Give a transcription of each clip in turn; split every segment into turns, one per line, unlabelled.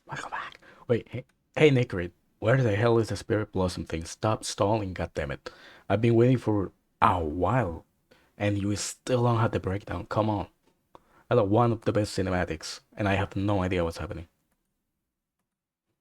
Welcome back. Wait, hey necrit, where the hell is the spirit blossom thing? Stop stalling, goddammit. I've been waiting for a while, and you still don't have the breakdown. Come on. I love one of the best cinematics, and I have no idea what's happening.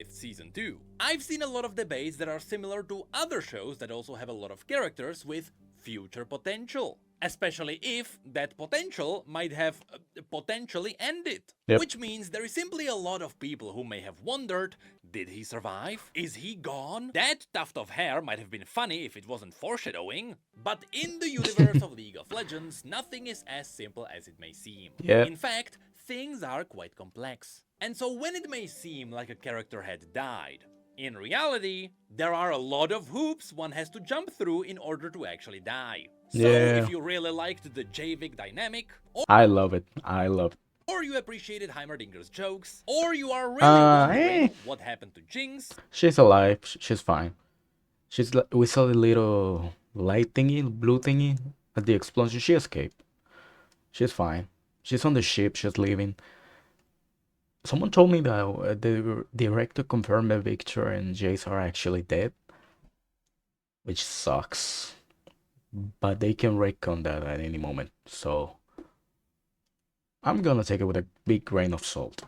Season 2. I've seen a lot of debates that are similar to other shows that also have a lot of characters with future potential. Especially if that potential might have potentially ended.
Yep.
Which means there is simply a lot of people who may have wondered, did he survive? Is he gone? That tuft of hair might have been funny if it wasn't foreshadowing, but in the universe of League of Legends, nothing is as simple as it may seem.
Yeah.
In fact, things are quite complex. And so when it may seem like a character had died, in reality, there are a lot of hoops one has to jump through in order to actually die. So
Yeah.
if you really liked the Javik dynamic,
I love it. I love it.
or you appreciated Heimerdinger's jokes, or you are really wondering what happened to Jinx,
She's alive. She's fine. We saw the little light thingy, blue thingy at the explosion. She escaped. She's fine. She's on the ship. She's leaving. Someone told me that the director confirmed that Victor and Jace are actually dead, which sucks. But they can retcon that at any moment, so I'm gonna take it with a big grain of salt.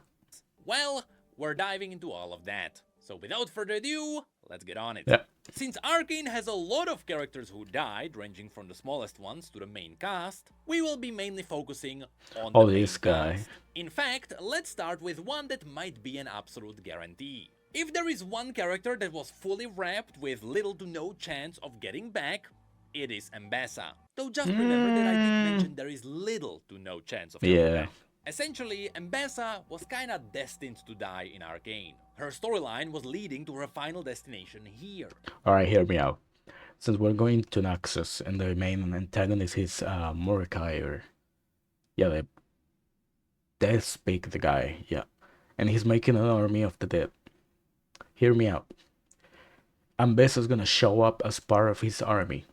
well, we're diving into all of that. So without further ado, let's get on it.
Yeah.
Since Arcane has a lot of characters who died, ranging from the smallest ones to the main cast, we will be mainly focusing on the main
This guy.
cast. In fact, let's start with one that might be an absolute guarantee. If there is one character that was fully wrapped with little to no chance of getting back, it is Ambassa. Though just remember that I did mention there is little to no chance of coming back. Essentially, Ambassa was kinda destined to die in Arcane. Her storyline was leading to her final destination here.
Alright, hear me out. Since we're going to Naxos and the main antagonist is Mordecai, or yeah, the Death Speak the guy, yeah. And he's making an army of the dead. Hear me out. Ambessa's gonna show up as part of his army.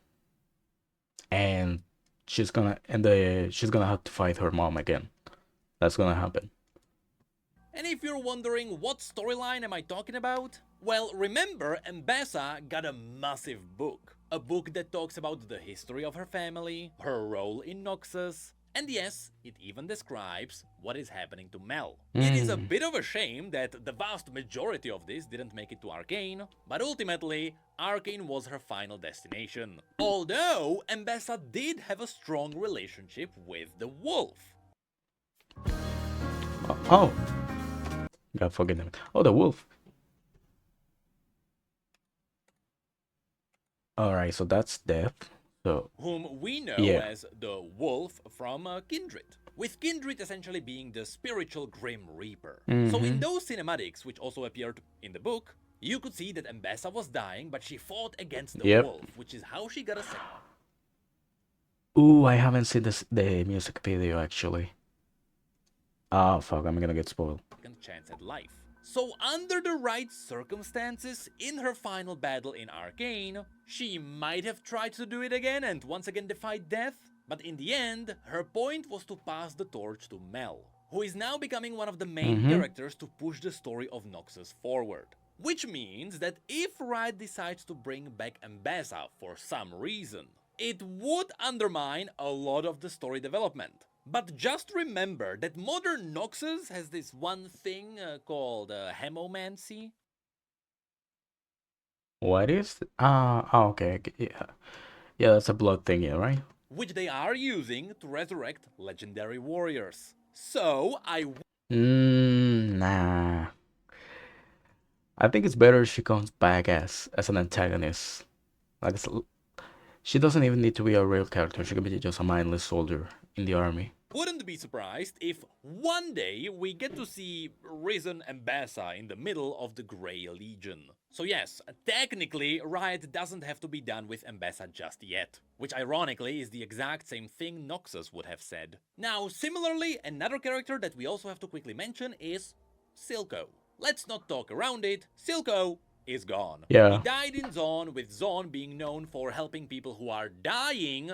And she's gonna have to fight her mom again. That's gonna happen.
And if you're wondering what storyline am I talking about? Well, remember, Ambassa got a massive book. A book that talks about the history of her family, her role in Noxus, and yes, it even describes what is happening to Mel. It is a bit of a shame that the vast majority of this didn't make it to Arcane, but ultimately, Arcane was her final destination. Although, Ambassa did have a strong relationship with the wolf.
Oh. God forget them. Oh, the wolf. Alright, so that's Death. So,
whom we know as the wolf from Kindred. With Kindred essentially being the spiritual Grim Reaper. So in those cinematics, which also appeared in the book, you could see that Ambassa was dying, but she fought against the wolf, which is how she got a second.
Ooh, I haven't seen the music video actually. Oh fuck, I'm gonna get spoiled.
Chance at life. So under the right circumstances, in her final battle in Arcane, she might have tried to do it again and once again defied death, but in the end, her point was to pass the torch to Mel, who is now becoming one of the main characters to push the story of Noxus forward. Which means that if Riot decides to bring back Ambassa for some reason, it would undermine a lot of the story development. But just remember that modern Noxus has this one thing called hemomancy.
What is? Okay. Yeah. Yeah, that's a blood thing, yeah, right?
Which they are using to resurrect legendary warriors. So
Nah. I think it's better if she comes back as an antagonist. Like, she doesn't even need to be a real character. She can be just a mindless soldier in the army.
Wouldn't be surprised if one day we get to see Risen Ambassa in the middle of the Grey Legion. So yes, technically Riot doesn't have to be done with Ambassa just yet, which ironically is the exact same thing Noxus would have said. Now similarly, another character that we also have to quickly mention is Silco. Let's not talk around it, Silco is gone.
Yeah.
He died in Zone, with Zone being known for helping people who are dying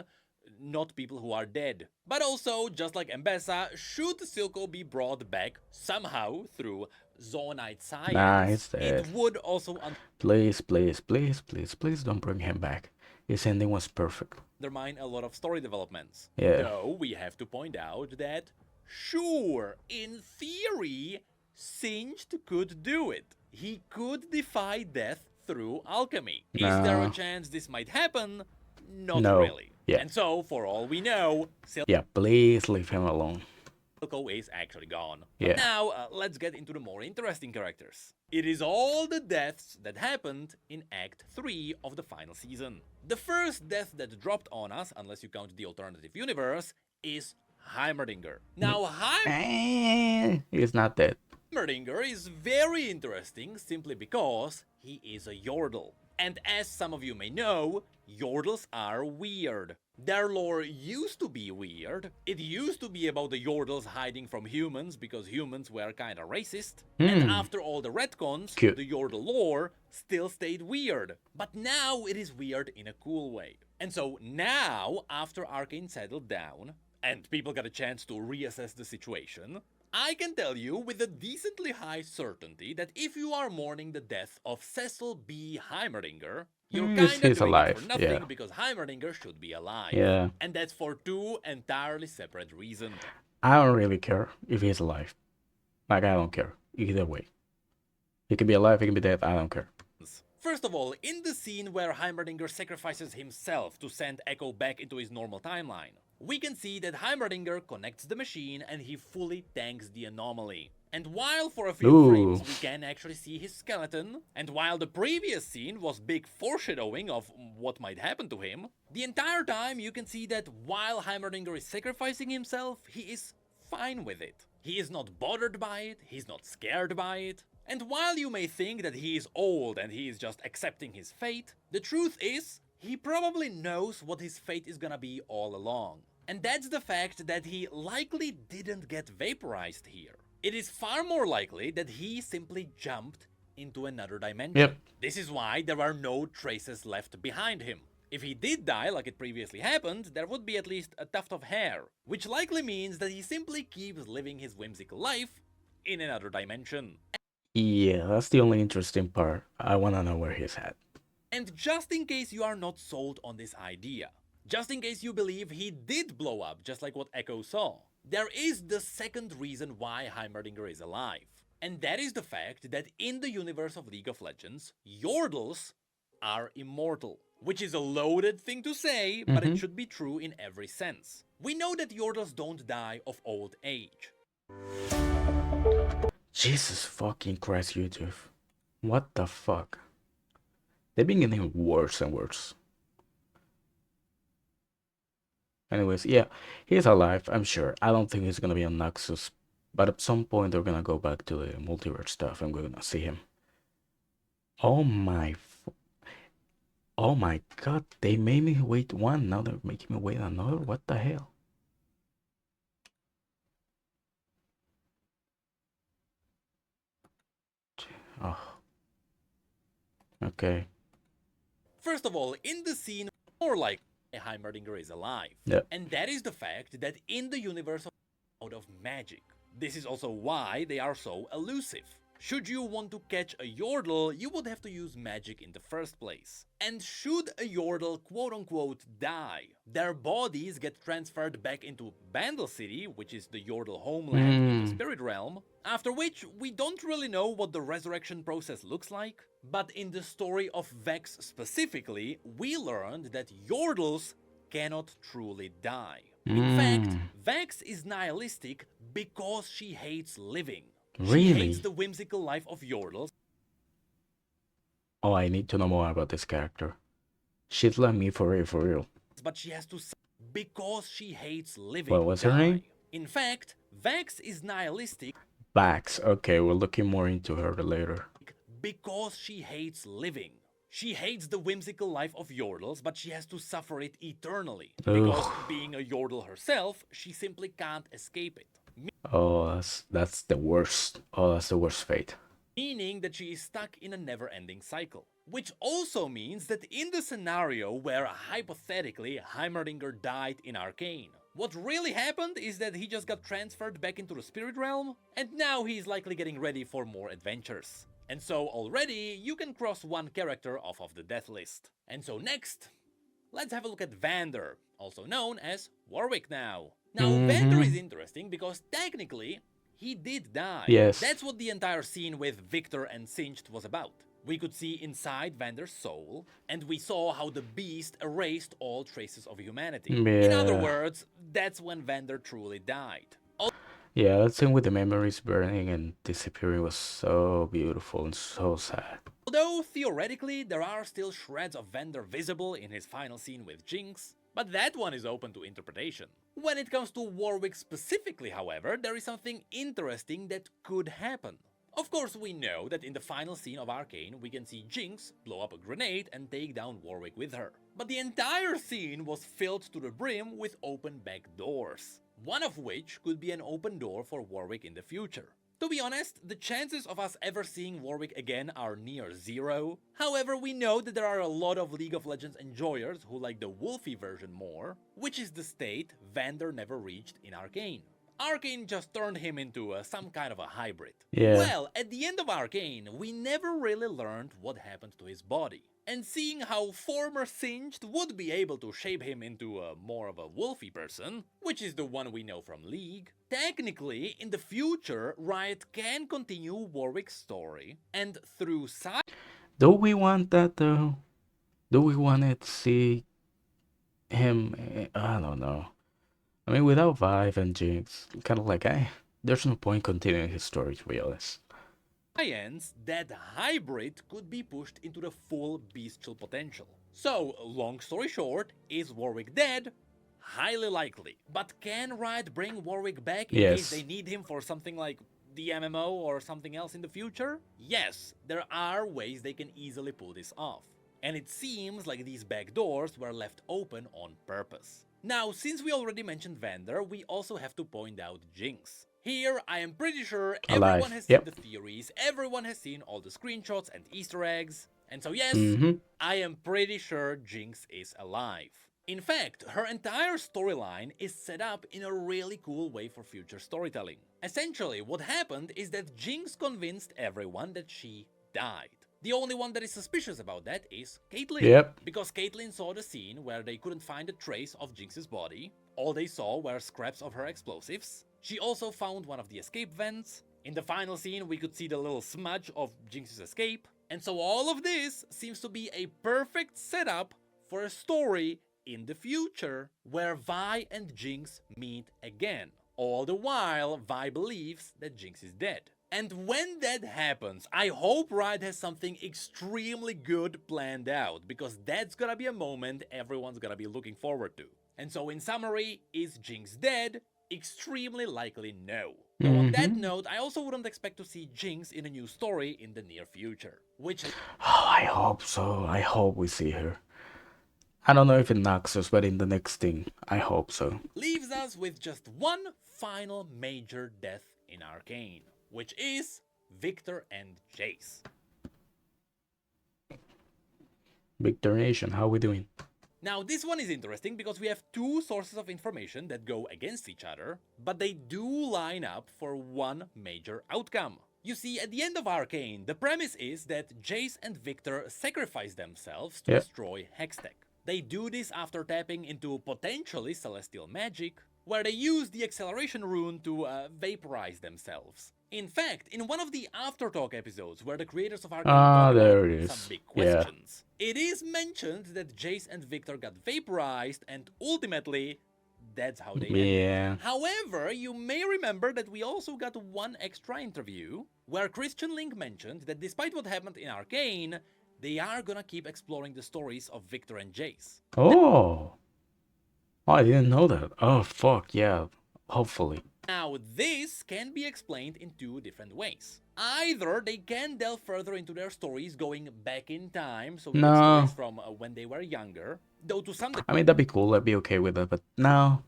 not people who are dead. But also, just like Mbessa, should Silco be brought back somehow through Zoonite
Nah,
science,
he's dead.
it would also
Please, please, please, please, please don't bring him back. His ending was perfect.
undermine a lot of story developments.
Yeah.
Though we have to point out that, sure, in theory, Singed could do it. He could defy death through alchemy. Is there a
Nah.
chance this might happen? Not
No.
really.
Yeah.
And so, for all we know,
Yeah, please leave him alone.
Silco is actually gone.
Yeah.
But now, let's get into the more interesting characters. It is all the deaths that happened in Act 3 of the final season. The first death that dropped on us, unless you count the alternative universe, is Heimerdinger. Now,
He's not dead.
Heimerdinger is very interesting simply because he is a Yordle. And as some of you may know, Yordles are weird. Their lore used to be weird. It used to be about the Yordles hiding from humans because humans were kinda racist. And after all the retcons,
Cute.
the Yordle lore still stayed weird. But now it is weird in a cool way. And so now, after Arcane settled down, and people got a chance to reassess the situation, I can tell you with a decently high certainty that if you are mourning the death of Cecil B. Heimerdinger, you're
He's
kinda doing
alive,
it for nothing
yeah.
because Heimerdinger should be alive.
Yeah.
And that's for two entirely separate reasons.
I don't really care if he's alive. Like, I don't care. Either way. He can be alive, he can be dead, I don't care.
First of all, in the scene where Heimerdinger sacrifices himself to send Echo back into his normal timeline, we can see that Heimerdinger connects the machine and he fully tanks the anomaly. And while for a few frames we can actually see his skeleton, and while the previous scene was big foreshadowing of what might happen to him, the entire time you can see that while Heimerdinger is sacrificing himself, he is fine with it. He is not bothered by it, he's not scared by it. And while you may think that he is old and he is just accepting his fate, the truth is, he probably knows what his fate is gonna be all along. And that's the fact that he likely didn't get vaporized here. It is far more likely that he simply jumped into another dimension.
Yep.
This is why there are no traces left behind him. If he did die like it previously happened, there would be at least a tuft of hair, which likely means that he simply keeps living his whimsical life in another dimension.
Yeah, that's the only interesting part. I wanna know where he's at.
And just in case you are not sold on this idea, just in case you believe he did blow up just like what Echo saw, there is the second reason why Heimerdinger is alive. And that is the fact that in the universe of League of Legends, Yordles are immortal. Which is a loaded thing to say, but it should be true in every sense. We know that Yordles don't die of old age.
Jesus fucking Christ, YouTube. What the fuck? They've been getting worse and worse. Anyways, yeah, he's alive, I'm sure. I don't think he's gonna be on Noxus. But at some point they're gonna go back to the multiverse stuff and we're gonna see him. Oh my god, they made me wait one, now they're making me wait another? What the hell? Oh. Okay.
First of all, in the scene, more like Heimerdinger is alive.
Yeah.
And that is the fact that in the universe of magic, this is also why they are so elusive. Should you want to catch a Yordle, you would have to use magic in the first place. And should a Yordle quote-unquote die, their bodies get transferred back into Bandle City, which is the Yordle homeland in the Spirit Realm, after which we don't really know what the resurrection process looks like, but in the story of Vex specifically, we learned that Yordles cannot truly die. In fact, Vex is nihilistic because she hates living. She
Really?
hates the whimsical life of Yordles.
Oh, I need to know more about this character. She's like me for real.
But she has to because she hates living.
What was her name?
In fact, Vex is nihilistic
Bax. Okay, we're looking more into her later.
because she hates living. She hates the whimsical life of Yordles, but she has to suffer it eternally. Because being a Yordle herself, she simply can't escape it.
Oh, that's the worst. Oh, that's the worst fate.
meaning that she is stuck in a never-ending cycle. Which also means that in the scenario where hypothetically Heimerdinger died in Arcane, what really happened is that he just got transferred back into the spirit realm, and now he's likely getting ready for more adventures. And so already you can cross one character off of the death list. And so next, let's have a look at Vander, also known as Warwick now. Now, Vander is interesting because technically, he did die.
Yes.
That's what the entire scene with Victor and Singed was about. We could see inside Vander's soul, and we saw how the beast erased all traces of humanity. In other
Yeah.
words, that's when Vander truly died.
Yeah, that scene with the memories burning and disappearing was so beautiful and so sad.
Although theoretically there are still shreds of Vander visible in his final scene with Jinx, but that one is open to interpretation. When it comes to Warwick specifically, however, there is something interesting that could happen. Of course, we know that in the final scene of Arcane, we can see Jinx blow up a grenade and take down Warwick with her. But the entire scene was filled to the brim with open back doors, one of which could be an open door for Warwick in the future. To be honest, the chances of us ever seeing Warwick again are near zero. However, we know that there are a lot of League of Legends enjoyers who like the Wolfie version more, which is the state Vander never reached in Arcane. Arcane just turned him into some kind of a hybrid.
Yeah.
Well, at the end of Arcane, we never really learned what happened to his body. And seeing how former Singed would be able to shape him into more of a wolfy person, which is the one we know from League, technically, in the future, Riot can continue Warwick's story, and through
Do we want that though? Do we want to see him? I don't know. I mean, without Vive and Jinx, kind of like, there's no point continuing his story, to be honest.
science, that hybrid could be pushed into the full bestial potential. So, long story short, is Warwick dead? Highly likely. But can Riot bring Warwick back in case they need him for something like the MMO or something else in the future? Yes, there are ways they can easily pull this off. And it seems like these back doors were left open on purpose. Now, since we already mentioned Vander, we also have to point out Jinx. Here, I am pretty sure everyone has seen the theories, everyone has seen all the screenshots and Easter eggs, and so yes, I am pretty sure Jinx is alive. In fact, her entire storyline is set up in a really cool way for future storytelling. Essentially, what happened is that Jinx convinced everyone that she died. The only one that is suspicious about that is Caitlyn. Because Caitlyn saw the scene where they couldn't find a trace of Jinx's body. All they saw were scraps of her explosives. She also found one of the escape vents. In the final scene, we could see the little smudge of Jinx's escape. And so all of this seems to be a perfect setup for a story in the future where Vi and Jinx meet again. All the while, Vi believes that Jinx is dead. And when that happens, I hope Riot has something extremely good planned out, because that's gonna be a moment everyone's gonna be looking forward to. And so in summary, is Jinx dead? Extremely likely no. Now on that note, I also wouldn't expect to see Jinx in a new story in the near future. Which...
I hope so. I hope we see her. I don't know if in Noxus, but in the next thing, I hope so.
Leaves us with just one final major death in Arcane, which is Victor and Jace.
Victor Nation, how we doing?
Now this one is interesting because we have two sources of information that go against each other, but they do line up for one major outcome. You see, at the end of Arcane, the premise is that Jace and Victor sacrifice themselves to destroy Hextech. They do this after tapping into potentially celestial magic, where they use the acceleration rune to vaporize themselves. In fact, in one of the Aftertalk episodes where the creators of Arcane talk about some big questions, it is mentioned that Jace and Victor got vaporized and ultimately that's how they ended. However, you may remember that we also got one extra interview where Christian Link mentioned that despite what happened in Arcane, they are gonna keep exploring the stories of Victor and Jace.
Oh, I didn't know that. Oh, fuck, yeah, hopefully.
Now, this can be explained in two different ways. Either they can delve further into their stories going back in time, so we get stories from when they were younger, though to some degree...
I mean, that'd be cool, I'd be okay with that, but no,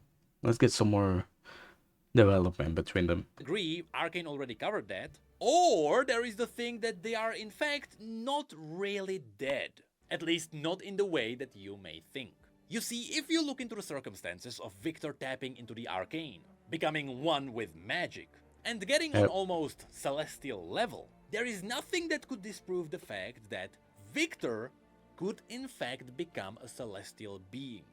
let's get some more development between them.
Agree, Arcane already covered that. Or there is the thing that they are in fact not really dead. At least not in the way that you may think. You see, if you look into the circumstances of Victor tapping into the arcane, becoming one with magic, and getting on
Yep.
almost celestial level, there is nothing that could disprove the fact that Victor could in fact become a celestial being.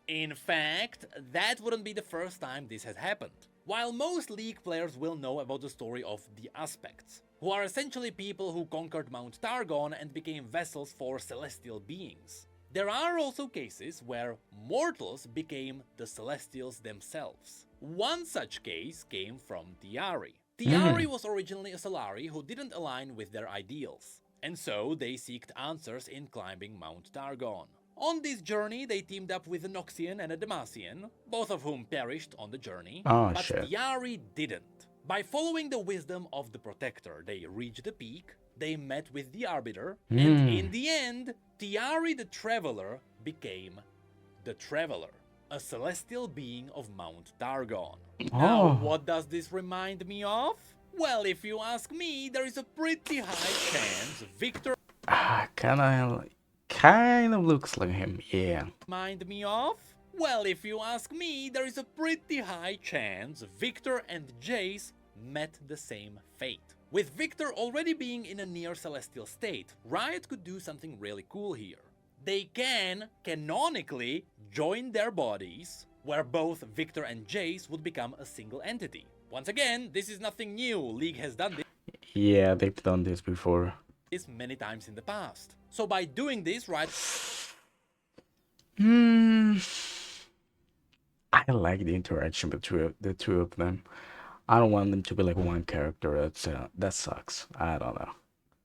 In fact, that wouldn't be the first time this has happened. While most League players will know about the story of the Aspects, who are essentially people who conquered Mount Targon and became vessels for celestial beings, there are also cases where mortals became the Celestials themselves. One such case came from Tiari. Tiari was originally a Solari who didn't align with their ideals, and so they sought answers in climbing Mount Targon. On this journey, they teamed up with a Noxian and a Demacian, both of whom perished on the journey,
Oh
but
shit.
Tiari didn't. By following the wisdom of the Protector, they reached the peak, they met with the Arbiter, and in the end, Tiari the Traveler became the Traveler, a celestial being of Mount Targon. Now,
Oh.
what does this remind me of? Well, if you ask me, there is a pretty high chance Victor
Kind of looks like him. Yeah.
remind me of? Well, if you ask me, there is a pretty high chance Victor and Jace met the same fate. With Victor already being in a near celestial state, Riot could do something really cool here. They can, canonically, join their bodies, where both Victor and Jace would become a single entity. Once again, this is nothing new, League has done
Yeah, they've done this before.
this many times in the past. So by doing this, Riot
Hmm. I like the interaction between the two of them. I don't want them to be like one character. That sucks. I don't know.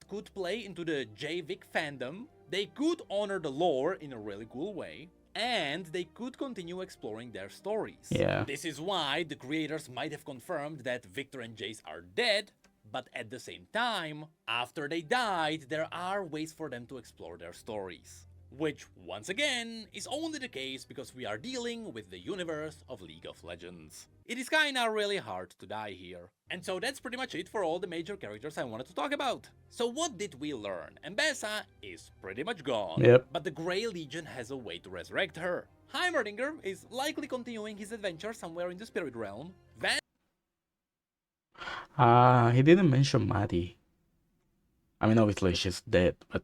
could play into the JVIC fandom, they could honor the lore in a really cool way, and they could continue exploring their stories.
Yeah.
This is why the creators might have confirmed that Victor and Jace are dead, but at the same time, after they died, there are ways for them to explore their stories. Which, once again, is only the case because we are dealing with the universe of League of Legends. It is kinda really hard to die here. And so that's pretty much it for all the major characters I wanted to talk about. So what did we learn? Mbessa is pretty much gone,
Yep.
but the Grey Legion has a way to resurrect her. Heimerdinger is likely continuing his adventure somewhere in the Spirit Realm.
He didn't mention Maddie. I mean, obviously she's dead, but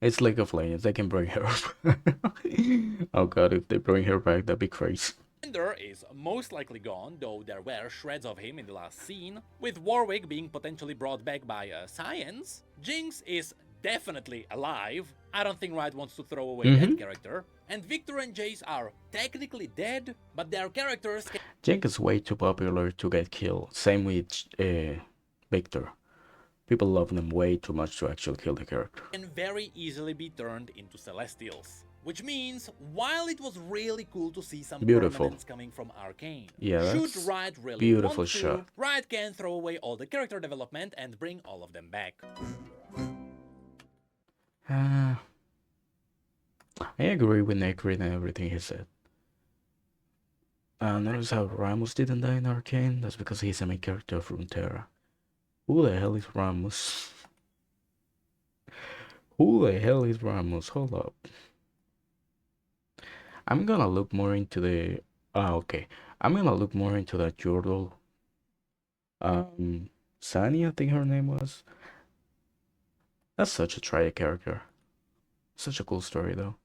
it's League of Legends. They can bring her up. Oh god, if they bring her back, that'd be crazy.
Vander is most likely gone, though there were shreds of him in the last scene, with Warwick being potentially brought back by Science. Jinx is definitely alive. I don't think Riot wants to throw away that character. And Victor and Jace are technically dead, but their characters
Jake is way too popular to get killed. Same with Victor. People love them way too much to actually kill the character.
can very easily be turned into Celestials. Which means, while it was really cool to see some
Beautiful.
permanents coming from Arcane,
Yeah,
should
that's
Riot really
beautiful
want to,
shot.
Riot can throw away all the character development and bring all of them back.
I agree with necrit and everything he said. Notice how Ramos didn't die in Arcane? That's because he's a main character from Terra. Who the hell is Ramos? Who the hell is Ramos? Hold up. I'm gonna look more into the... okay. I'm gonna look more into that Yordle. Sani, I think her name was. That's such a try character. Such a cool story, though.